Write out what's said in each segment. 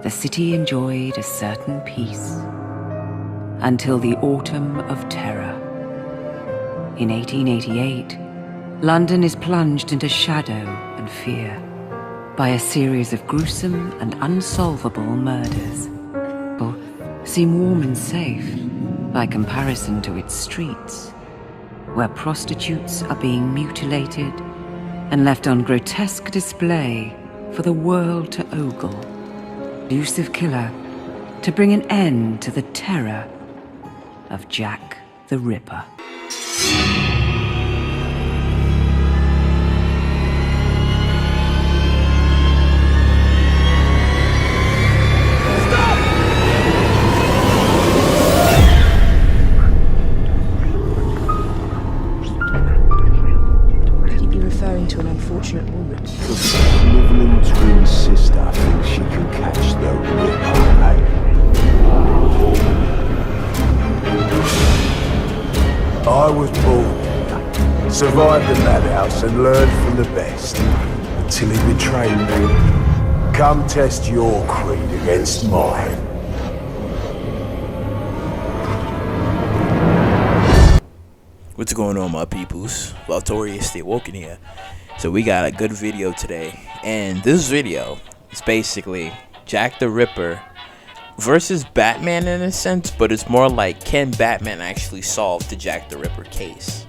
the city enjoyed a certain peace until the Autumn of Terror. In 1888, London is plunged into shadow and fear by a series of gruesome and unsolvable murders. People seem warm and safe by comparison to its streets, where prostitutes are being mutilated and left on grotesque display for the world to ogle. Elusive killer to bring an end to the terror of Jack the Ripper. To an unfortunate woman. The sniveling twin sister thinks she can catch the Ripper, eh? I was born here, survived the madhouse and learned from the best, until he betrayed me. Come test your creed against mine. What's going on, my peoples? VALTORIOUS, stay woken here. So we got a good video today, and this video is basically Jack the Ripper versus Batman in a sense, but it's more like, can Batman actually solve the Jack the Ripper case?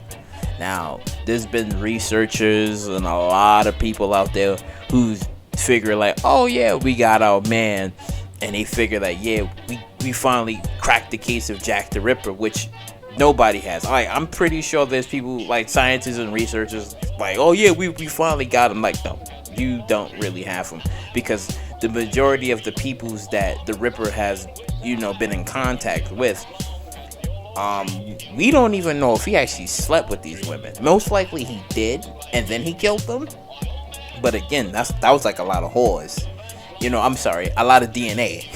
Now, there's been researchers and a lot of people out there who figure like, oh yeah, we got our man, and they figure that, yeah, we finally cracked the case of Jack the Ripper, which nobody has. I'm pretty sure there's people like scientists and researchers like, oh yeah, we finally got him. Like, no, you don't really have him, because the majority of the peoples that the Ripper has, been in contact with, we don't even know if he actually slept with these women. Most likely he did, and then he killed them. But again, that was like a lot of whores. I'm sorry, a lot of DNA.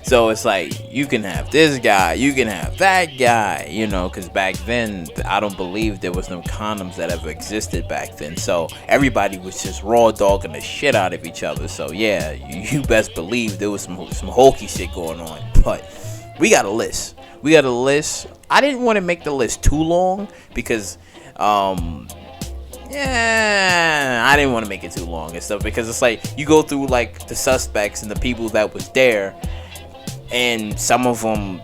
So it's like, you can have this guy, you can have that guy, because back then, I don't believe there was no condoms that ever existed back then. So everybody was just raw dogging the shit out of each other. So yeah, you best believe there was some hokey shit going on. But we got a list. I didn't want to make the list too long because, I didn't want to make it too long and stuff, because it's like, you go through like the suspects and the people that was there, and some of them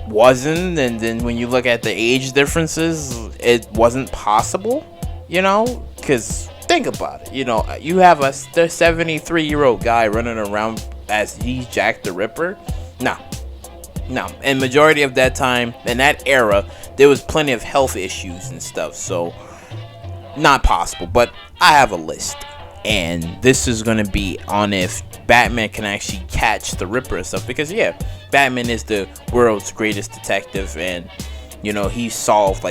wasn't, and then when you look at the age differences, it wasn't possible, because think about it, you have a 73-year-old guy running around as he's Jack the Ripper. No, and majority of that time, in that era, there was plenty of health issues and stuff, so not possible. But I have a list, and this is gonna be on if Batman can actually catch the Ripper and stuff, because yeah, Batman is the world's greatest detective, and he solved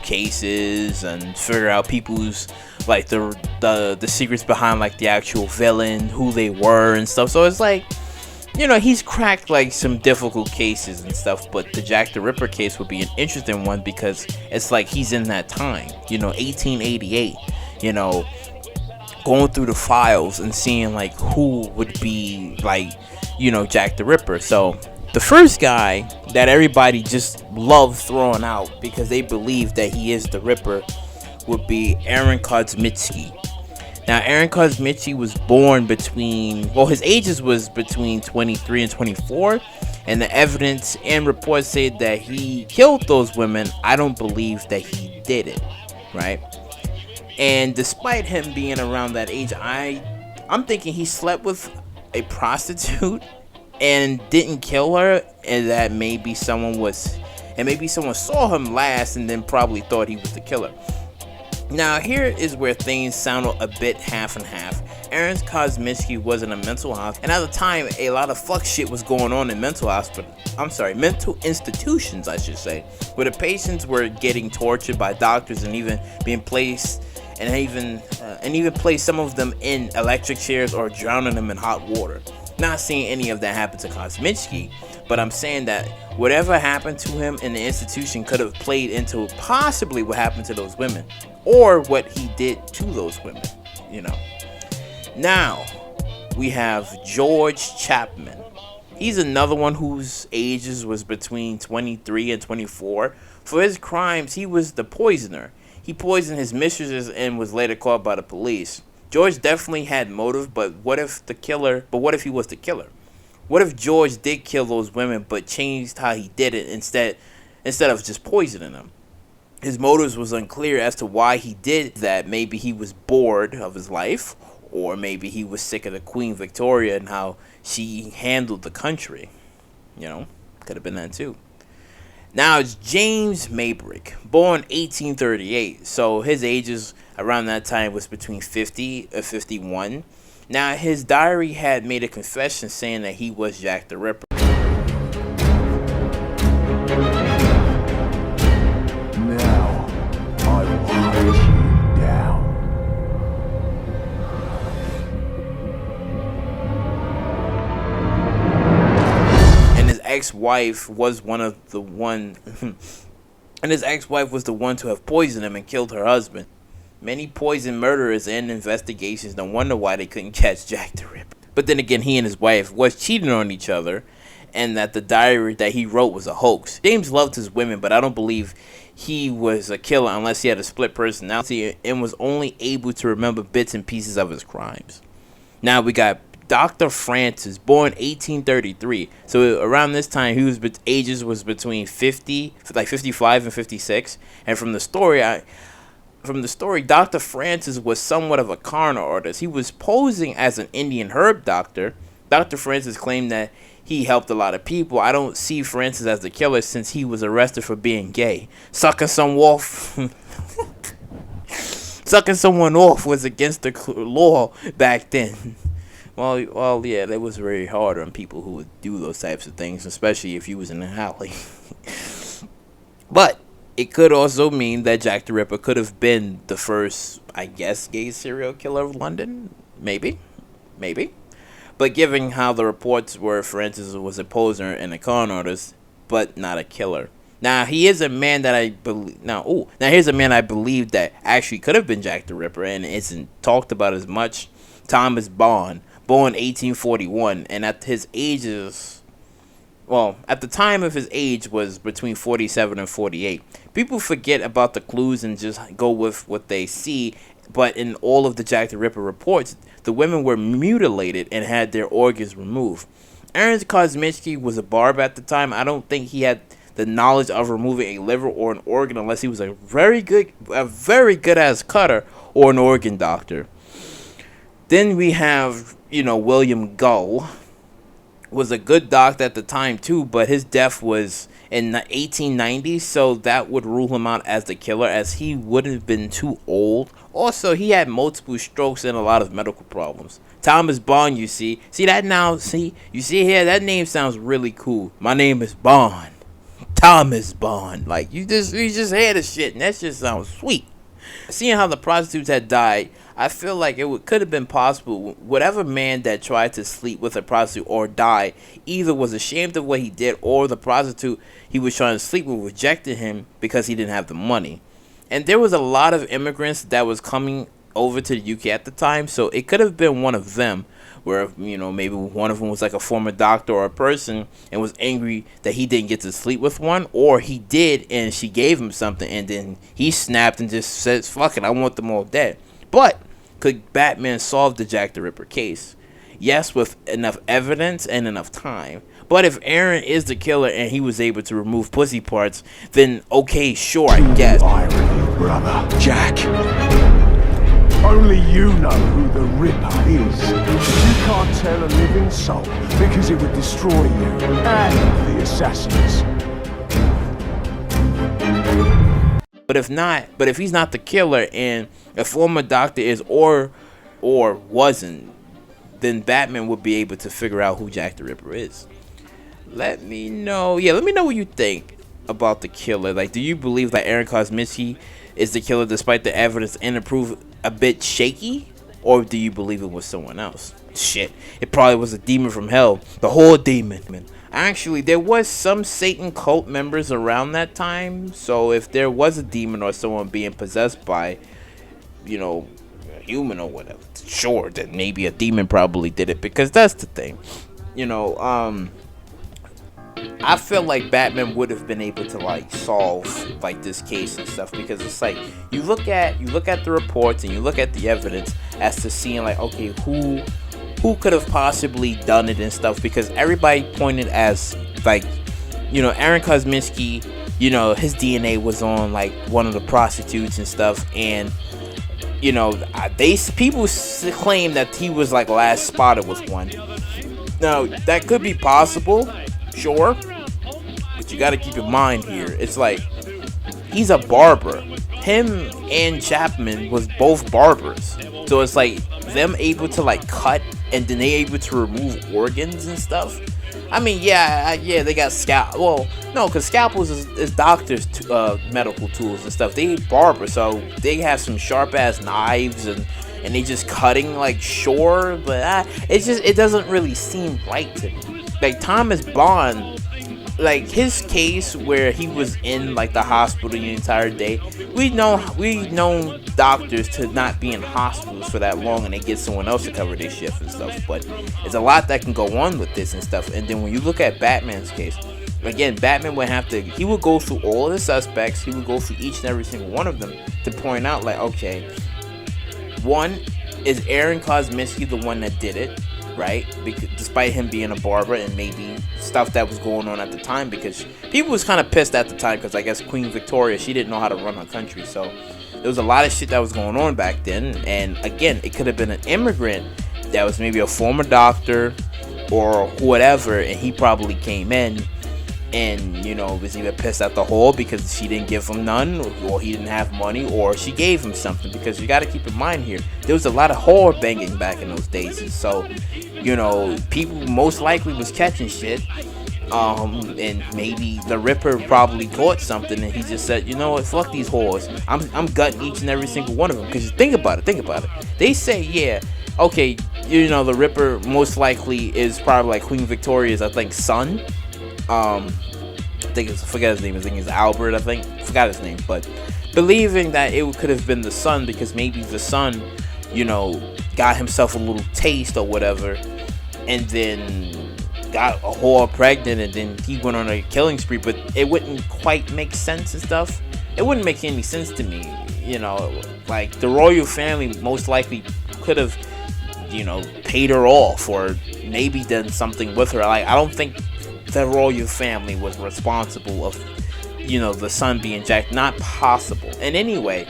cases and figure out people's like the secrets behind like the actual villain, who they were and stuff. So it's like, he's cracked like some difficult cases and stuff, but the Jack the Ripper case would be an interesting one, because it's like he's in that time, 1888, going through the files and seeing like who would be like, Jack the Ripper. So the first guy that everybody just loved throwing out because they believe that he is the Ripper would be Aaron Kosminski. Now, Aaron Kosminski was born his ages was between 23 and 24, and the evidence and reports say that he killed those women. I don't believe that he did it, right? And despite him being around that age, I'm thinking he slept with a prostitute and didn't kill her, and that maybe someone saw him last and then probably thought he was the killer. Now, here is where things sound a bit half and half. Aaron Kosminski was in a mental hospital, and at the time, a lot of fuck shit was going on in mental institutions, I should say, where the patients were getting tortured by doctors and even being placed, and even place some of them in electric chairs or drowning them in hot water. Not seeing any of that happen to Kosminski, but I'm saying that whatever happened to him in the institution could have played into possibly what happened to those women, or what he did to those women, Now, we have George Chapman. He's another one whose ages was between 23 and 24. For his crimes, he was the poisoner. He poisoned his mistresses and was later caught by the police. George definitely had motive, but what if he was the killer? What if George did kill those women but changed how he did it instead of just poisoning them? His motives was unclear as to why he did that. Maybe he was bored of his life, or maybe he was sick of the Queen Victoria and how she handled the country. You know, could have been that too. Now it's James Maybrick, born 1838. So his ages around that time was between 50 and 51. Now his diary had made a confession saying that he was Jack the Ripper. Now, I will hunt you down. And his ex-wife was the one to have poisoned him and killed her husband. Many poison murderers and investigations don't wonder why they couldn't catch Jack the Ripper. But then again, he and his wife was cheating on each other, and that the diary that he wrote was a hoax. James loved his women, but I don't believe he was a killer unless he had a split personality and was only able to remember bits and pieces of his crimes. Now we got Dr. Francis, born 1833. So around this time, ages was between 55 and 56. And from the story, Dr. Francis was somewhat of a con artist. He was posing as an Indian herb doctor. Dr. Francis claimed that he helped a lot of people. I don't see Francis as the killer since he was arrested for being gay. Sucking someone off was against the law back then. Well, yeah, that was very hard on people who would do those types of things, especially if you was in an alley. But it could also mean that Jack the Ripper could have been the first, I guess, gay serial killer of London. Maybe. But given how the reports were, Francis was a poser and a con artist, but not a killer. Now, he is a man that I believe. Now here's a man I believe that actually could have been Jack the Ripper and isn't talked about as much. Thomas Bond, born 1841, and at his ages, at the time of his age was between 47 and 48. People forget about the clues and just go with what they see. But in all of the Jack the Ripper reports, the women were mutilated and had their organs removed. Aaron Kosminski was a barber at the time. I don't think he had the knowledge of removing a liver or an organ unless he was a very good ass cutter or an organ doctor. Then we have, William Gull was a good doctor at the time too, but his death was in the 1890s, so that would rule him out as the killer as he would have been too old. Also, he had multiple strokes and a lot of medical problems. Thomas Bond, you see that now, you see here, that name sounds really cool. My name is Bond. Thomas Bond. Like, you just hear the shit, and that just sounds sweet. Seeing how the prostitutes had died, I feel like could have been possible. Whatever man that tried to sleep with a prostitute or die either was ashamed of what he did, or the prostitute he was trying to sleep with rejected him because he didn't have the money. And there was a lot of immigrants that was coming over to the UK at the time, so it could have been one of them, where maybe one of them was like a former doctor or a person and was angry that he didn't get to sleep with one, or he did and she gave him something and then he snapped and just says, fuck it, I want them all dead. But could Batman solve the Jack the Ripper case? Yes, with enough evidence and enough time. But if Aaron is the killer and he was able to remove pussy parts, then okay, sure, I guess. Irony, brother. Jack. Only you know who the Ripper is. You can't tell a living soul because it would destroy you and the assassins. But if he's not the killer and a former doctor is or wasn't, then Batman would be able to figure out who Jack the Ripper is. Let me know what you think about the killer. Like, do you believe that Aaron Kosminski is the killer despite the evidence and the proof a bit shaky? Or do you believe it was someone else? Shit, it probably was a demon from hell. The whole demon. Actually, there was some Satan cult members around that time. So if there was a demon or someone being possessed by, human or whatever, sure, then maybe a demon probably did it, because that's the thing. I feel like Batman would have been able to like solve like this case and stuff, because it's like you look at the reports and you look at the evidence as to seeing like, okay, who could have possibly done it and stuff, because everybody pointed as like, Aaron Kosminski, his DNA was on like one of the prostitutes and stuff, and people claim that he was like last spotted with one. Now that could be possible, sure, but you got to keep in mind here, it's like he's a barber. Him and Chapman was both barbers, so it's like them able to like cut and then they able to remove organs and stuff. I mean, yeah, they got well, no, because scalpels is doctors' medical tools and stuff. They barber, so they have some sharp ass knives and they just cutting, like, sure, but it doesn't really seem right to me. Like Thomas Bond, like his case where he was in like the hospital the entire day, we've known doctors to not be in hospitals for that long and they get someone else to cover their shift and stuff, but it's a lot that can go on with this and stuff. And then when you look at Batman's case, again, Batman would he would go through all of the suspects, he would go through each and every single one of them to point out like, okay, one, is Aaron Kosminski the one that did it, right? Because despite him being a barber and maybe stuff that was going on at the time, because people was kind of pissed at the time because I guess Queen Victoria, she didn't know how to run her country, so there was a lot of shit that was going on back then. And again, it could have been an immigrant that was maybe a former doctor or whatever, and he probably came in and was either pissed at the whore because she didn't give him none, or he didn't have money, or she gave him something, because you got to keep in mind here, there was a lot of whore banging back in those days, and so people most likely was catching shit, and maybe the Ripper probably caught something and he just said, you know what, fuck these whores, I'm gutting each and every single one of them. Because think about it, they say, yeah, okay, the Ripper most likely is probably like Queen Victoria's, I think, son. I forget his name. I think it's Albert. Forgot his name. But believing that it could have been the son, because maybe the son, got himself a little taste or whatever, and then got a whore pregnant, and then he went on a killing spree. But it wouldn't quite make sense and stuff. It wouldn't make any sense to me. Like the royal family most likely could have, paid her off or maybe done something with her. Like I don't think the royal family was responsible of, the son being jacked. Not possible. And anyway,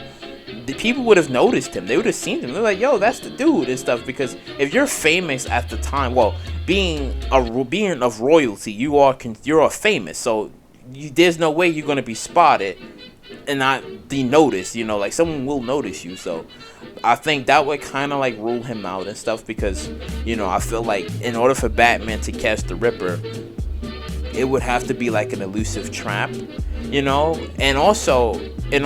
the people would have noticed him. They would have seen him. They're like, yo, that's the dude and stuff. Because if you're famous at the time, well, being of royalty, you're famous. So there's no way you're gonna be spotted and not be noticed. Like someone will notice you. So I think that would kind of like rule him out and stuff. Because I feel like in order for Batman to catch the Ripper, it would have to be like an elusive trap, and also, it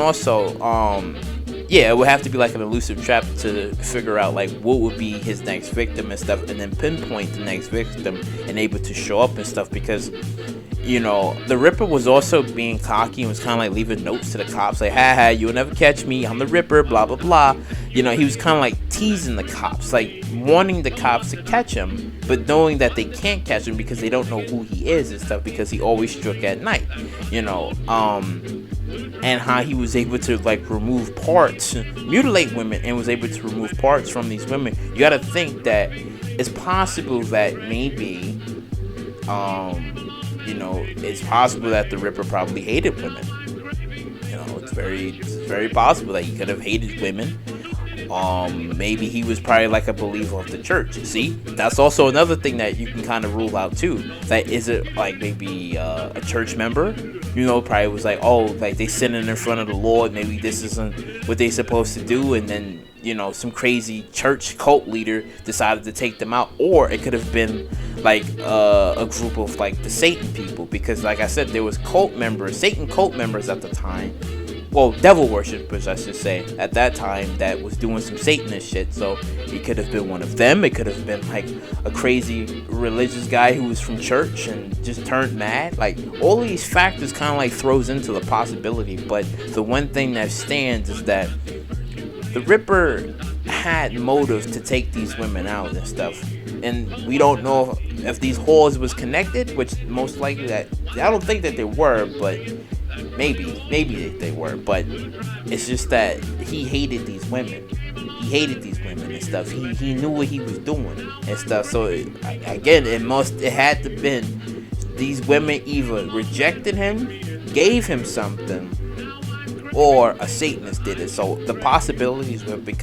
would have to be like an elusive trap to figure out like what would be his next victim and stuff, and then pinpoint the next victim and able to show up and stuff. Because the Ripper was also being cocky and was kind of like leaving notes to the cops like, ha, you'll never catch me, I'm the Ripper, blah blah blah. He was kind of like teasing the cops, like wanting the cops to catch him, but knowing that they can't catch him because they don't know who he is and stuff, because he always struck at night, and how he was able to like remove parts, mutilate women, and was able to remove parts from these women. You got to think that it's possible that maybe it's possible that the Ripper probably hated women. It's very possible that he could have hated women. Maybe he was probably like a believer of the church. See, that's also another thing that you can kind of rule out too. That is it like maybe a church member, probably was like, oh, like they sinning in front of the Lord, maybe this isn't what they supposed to do, and then some crazy church cult leader decided to take them out. Or it could have been like a group of like the Satan people, because like I said, there was Satan cult members at the time, well, devil worshippers I should say, at that time, that was doing some Satanist shit. So it could have been one of them. It could have been like a crazy religious guy who was from church and just turned mad. Like all of these factors kind of like throws into the possibility. But the one thing that stands is that the Ripper had motive to take these women out and stuff. And we don't know if these whores was connected, which most likely that I don't think that they were, but maybe they were. But it's just that he hated these women. He hated these women and stuff. He knew what he was doing and stuff. So again, it had to been these women either rejected him, gave him something, or a Satanist did it. So the possibilities would be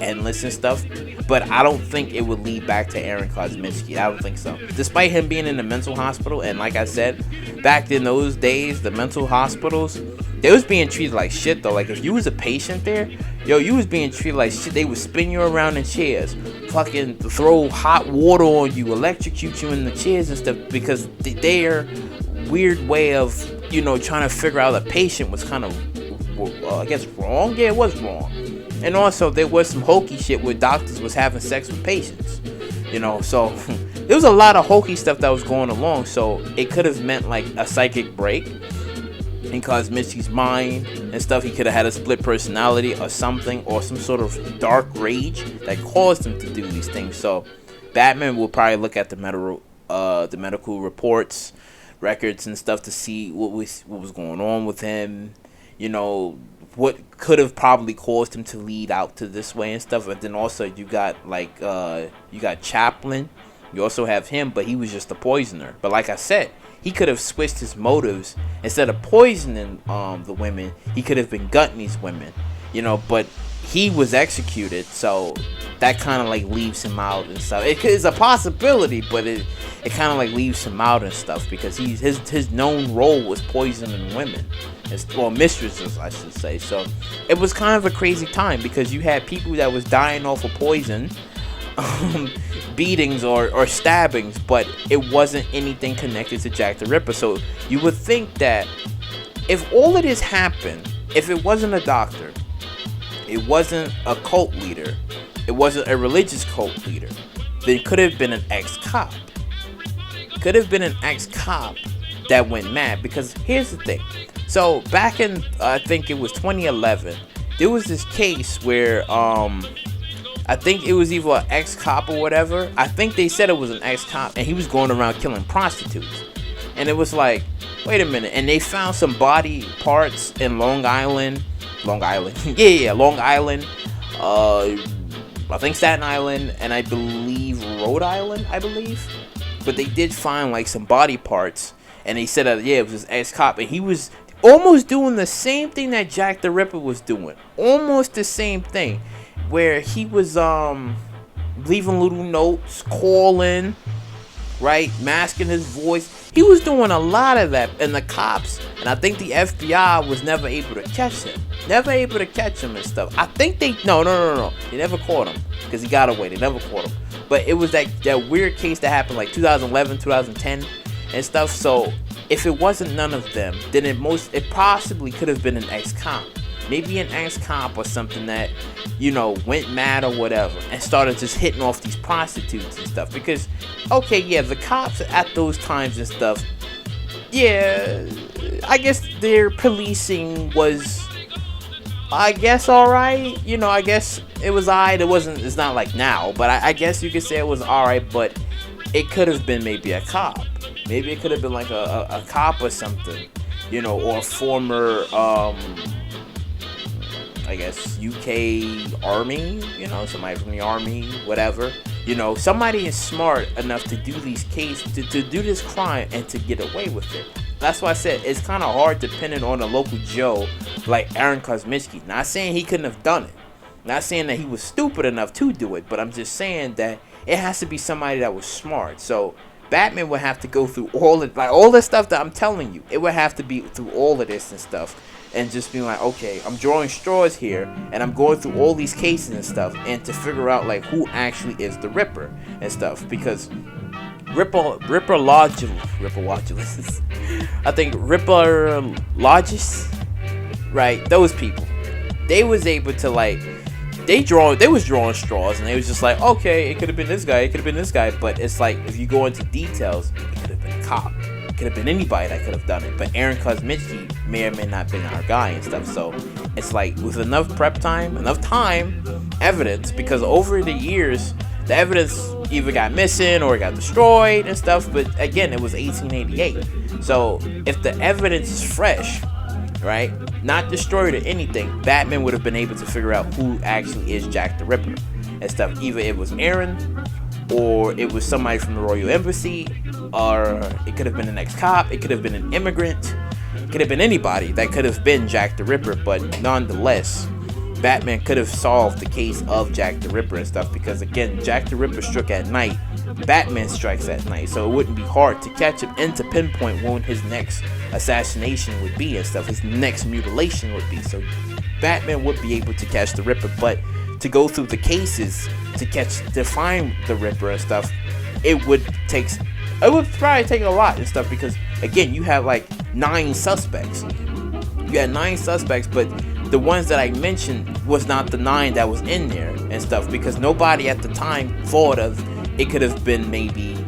endless and stuff. But I don't think it would lead back to Aaron Kosminski. I don't think so. Despite him being in the mental hospital, and like I said, back in those days, the mental hospitals, they was being treated like shit though. Like if you was a patient there, you was being treated like shit. They would spin you around in chairs, fucking throw hot water on you, electrocute you in the chairs and stuff, because their weird way of, trying to figure out a patient was kind of, I guess, wrong. Yeah, it was wrong. And also there was some hokey shit where doctors was having sex with patients, so there was a lot of hokey stuff that was going along. So it could have meant like a psychic break in Kosminski's mind and stuff. He could have had a split personality or something, or some sort of dark rage that caused him to do these things. So Batman will probably look at the medical reports, records and stuff to see what was going on with him, what could have probably caused him to lead out to this way and stuff. But then also you got Chaplin. You also have him, but he was just a poisoner. But like I said, he could have switched his motives. Instead of poisoning the women, he could have been gutting these women, but he was executed, so that kind of like leaves him out and stuff. It is a possibility, but it kind of like leaves him out and stuff, because his known role was poisoning women, mistresses, I should say. So it was kind of a crazy time, because you had people that was dying off of poison, beatings or stabbings, but it wasn't anything connected to Jack the Ripper. So you would think that if all of this happened, if it wasn't a doctor, it wasn't a cult leader, it wasn't a religious cult leader, then it could have been an ex-cop. Could have been an ex-cop that went mad. Because here's the thing. So back in, I think it was 2011, there was this case where I think it was either an ex-cop or whatever. I think they said it was an ex-cop, and he was going around killing prostitutes. And it was like, wait a minute. And they found some body parts in Long Island. Long Island. Long Island. I think Staten Island, and I believe Rhode Island, But they did find like some body parts, and they said that, it was his ex-cop, and he was almost doing the same thing that Jack the Ripper was doing. Almost the same thing. Where he was leaving little notes, calling, right, masking his voice. He was doing a lot of that, and the cops, and I think the FBI was never able to catch him. And stuff. I think no. They never caught him, because he got away. They never caught him. But it was that weird case that happened like 2011, 2010 and stuff. So if it wasn't none of them, then it possibly could have been an ex-cop. Maybe an ex-cop or something that, went mad or whatever and started just hitting off these prostitutes and stuff. Because, the cops at those times and stuff, I guess their policing was, alright. I guess it was alright. It's not like now, but I guess you could say it was alright, but it could have been maybe a cop. Maybe it could have been like a cop or something, or a former, I guess, UK Army, somebody from the Army, whatever. Somebody is smart enough to do these cases, to do this crime and to get away with it. That's why I said it's kind of hard depending on a local Joe like Aaron Kosminski. Not saying he couldn't have done it. Not saying that he was stupid enough to do it, but I'm just saying that it has to be somebody that was smart. So Batman would have to go through all the stuff that I'm telling you. It would have to be through all of this and stuff. And just being like, okay, I'm drawing straws here, and I'm going through all these cases and stuff, and to figure out like who actually is the Ripper and stuff. Because Ripper Logis, right? Those people, they was able to like, they was drawing straws, and they was just like, okay, it could have been this guy, but it's like if you go into details, it could have been a cop. Could have been anybody that could have done it, but Aaron Kosminski may or may not have been our guy and stuff. So it's like with enough prep time, evidence, because over the years the evidence either got missing or got destroyed and stuff. But again, it was 1888, so if the evidence is fresh, right, not destroyed or anything, Batman would have been able to figure out who actually is Jack the Ripper and stuff. Either it was Aaron, or it was somebody from the Royal Embassy, or it could have been an ex-cop, it could have been an immigrant, it could have been anybody that could have been Jack the Ripper. But nonetheless, Batman could have solved the case of Jack the Ripper and stuff, because again, Jack the Ripper struck at night, Batman strikes at night, so it wouldn't be hard to catch him and to pinpoint when his next assassination would be and stuff, his next mutilation would be. So Batman would be able to catch the Ripper, but to go through the cases to find the Ripper and stuff, it would probably take a lot and stuff, because again, you have like 9 suspects. You had 9 suspects, but the ones that I mentioned was not the 9 that was in there and stuff, because nobody at the time thought of it could have been maybe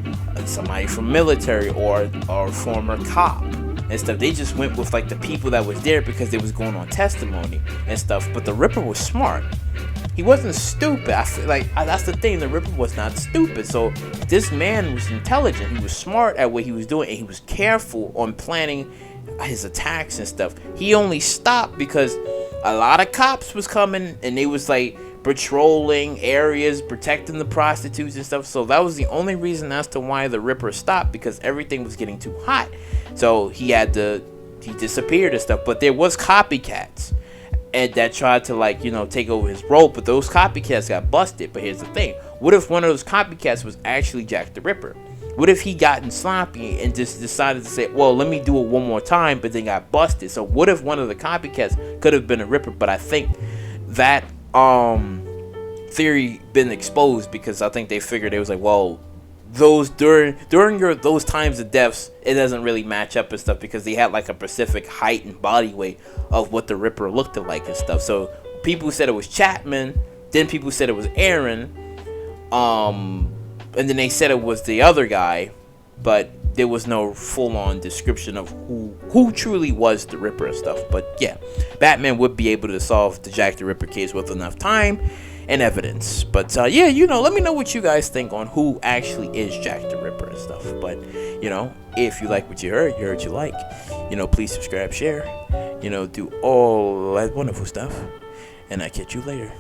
somebody from military or former cop and stuff. They just went with like the people that was there because they was going on testimony and stuff. But the Ripper was smart. He wasn't stupid. I feel like that's the thing. The Ripper was not stupid. So this man was intelligent. He was smart at what he was doing, and he was careful on planning his attacks and stuff. He only stopped because a lot of cops was coming, and they was like patrolling areas, protecting the prostitutes and stuff. So that was the only reason as to why the Ripper stopped, because everything was getting too hot. So he disappeared and stuff. But there was copycats and that tried to like, take over his role, but those copycats got busted. But here's the thing: what if one of those copycats was actually Jack the Ripper? What if he gotten sloppy and just decided to say, well, let me do it one more time, but then got busted? So what if one of the copycats could have been a Ripper? But I think that theory been exposed, because I think they figured it was like, well, those during those times of deaths, it doesn't really match up and stuff, because they had like a specific height and body weight of what the Ripper looked like and stuff. So people said it was Chapman, then people said it was Aaron, and then they said it was the other guy, but there was no full-on description of who truly was the Ripper and stuff. But yeah, Batman would be able to solve the Jack the Ripper case with enough time and evidence. But yeah, let me know what you guys think on who actually is Jack the Ripper and stuff. But if you like what you heard you like, please subscribe, share, do all that wonderful stuff, and I'll catch you later.